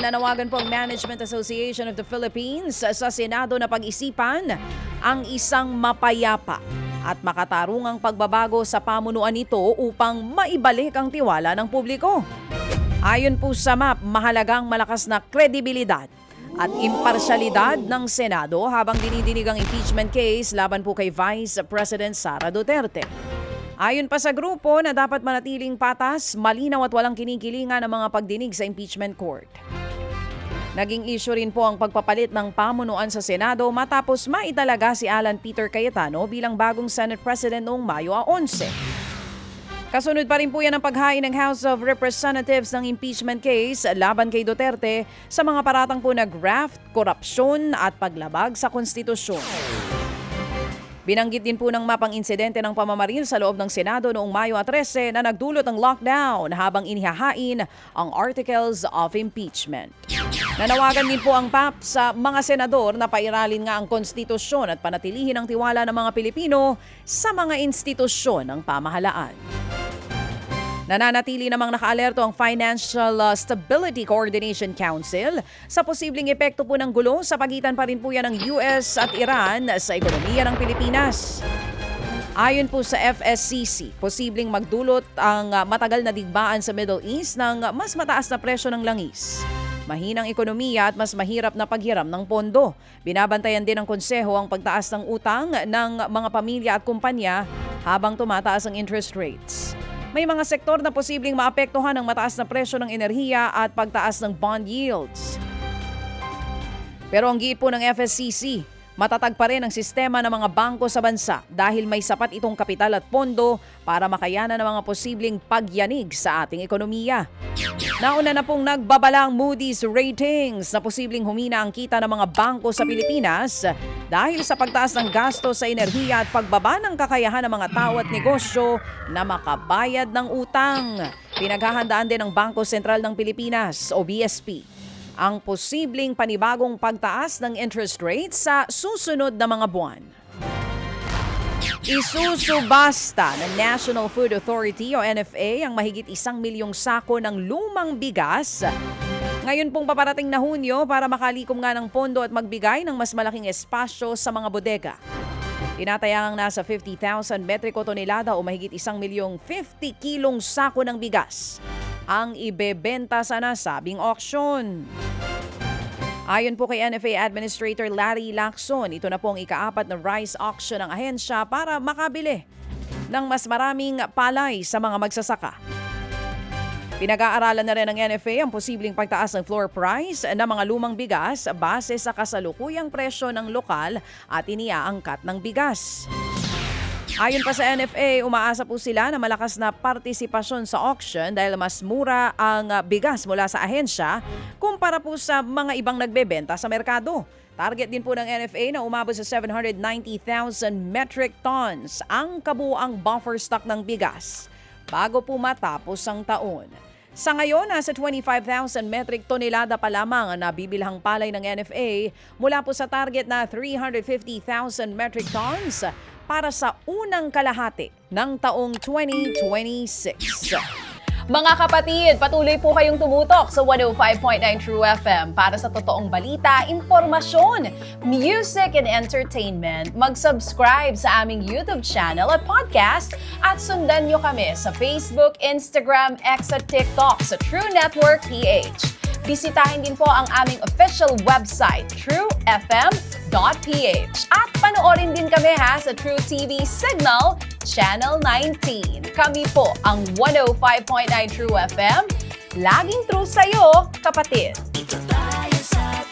nanawagan po ang Management Association of the Philippines sa Senado na pag-isipan ang isang mapayapa at makatarungang pagbabago sa pamunuan nito upang maibalik ang tiwala ng publiko. Ayon po sa MAP, mahalagang malakas na kredibilidad at imparsyalidad ng Senado habang dinidinig ang impeachment case laban po kay Vice President Sara Duterte. Ayon pa sa grupo na dapat manatiling patas, malinaw at walang kinikilingan ang mga pagdinig sa impeachment court. Naging issue rin po ang pagpapalit ng pamunuan sa Senado matapos maitalaga si Alan Peter Cayetano bilang bagong Senate President noong Mayo 11. Kasunod pa rin po yan ang paghain ng House of Representatives ng impeachment case laban kay Duterte sa mga paratang po na graft, korupsyon at paglabag sa konstitusyon. Binanggit din po ng mapang insidente ng pamamaril sa loob ng Senado noong Mayo 13 na nagdulot ng lockdown habang inihahain ang articles of impeachment. Nanawagan din po ang PAP sa mga senador na pairalin nga ang konstitusyon at panatilihin ang tiwala ng mga Pilipino sa mga institusyon ng pamahalaan. Nananatili namang nakaalerto ang Financial Stability Coordination Council sa posibleng epekto po ng gulo sa pagitan pa rin po yan ng US at Iran sa ekonomiya ng Pilipinas. Ayon po sa FSCC, posibleng magdulot ang matagal na digmaan sa Middle East ng mas mataas na presyo ng langis, mahinang ekonomiya at mas mahirap na paghiram ng pondo. Binabantayan din ng konseho ang pagtaas ng utang ng mga pamilya at kumpanya habang tumataas ang interest rates. May mga sektor na posibleng maapektuhan ng mataas na presyo ng enerhiya at pagtaas ng bond yields. Pero ang giit po ng FSCC, matatag pa rin ang sistema ng mga bangko sa bansa dahil may sapat itong kapital at pondo para makayanan ng mga posibleng pagyanig sa ating ekonomiya. Nauna na pong nagbabala ang Moody's ratings na posibleng humina ang kita ng mga bangko sa Pilipinas dahil sa pagtaas ng gasto sa enerhiya at pagbaba ng kakayahan ng mga tao at negosyo na makabayad ng utang. Pinaghahandaan din ng Bangko Sentral ng Pilipinas o BSP ang posibleng panibagong pagtaas ng interest rates sa susunod na mga buwan. Isusubasta ng National Food Authority o NFA ang mahigit 1 milyong sako ng lumang bigas ngayon pong paparating na Hunyo para makalikom nga ng pondo at magbigay ng mas malaking espasyo sa mga bodega. Tinatayang nasa 50,000 metriko tonelada o mahigit 1 milyong 50 kilong sako ng bigas ang ibebenta sa nasabing auction. Ayon po kay NFA Administrator Larry Lacson, ito na po ang ika-4 na rice auction ng ahensya para makabili ng mas maraming palay sa mga magsasaka. Pinag-aaralan na rin ng NFA ang posibleng pagtaas ng floor price ng mga lumang bigas base sa kasalukuyang presyo ng lokal at iniaangkat ng bigas. Ayon pa sa NFA, umaasa po sila na malakas na partisipasyon sa auction dahil mas mura ang bigas mula sa ahensya kumpara po sa mga ibang nagbebenta sa merkado. Target din po ng NFA na umabot sa 790,000 metric tons ang kabuuang buffer stock ng bigas bago po matapos ang taon. Sa ngayon, nasa 25,000 metric tonelada pa lamang ang nabibilhang palay ng NFA mula po sa target na 350,000 metric tons para sa unang kalahati ng taong 2026. Mga kapatid, patuloy po kayong tumutok sa 105.9 True FM para sa totoong balita, impormasyon, music and entertainment. Mag-subscribe sa aming YouTube channel at podcast at sundan nyo kami sa Facebook, Instagram, X at TikTok sa True Network PH. Bisitahin din po ang aming official website, truefm.ph. At panoorin din kami sa True TV Signal, Channel 19. Kami po ang 105.9 True FM. Laging true sa'yo, kapatid. Ito tayo sa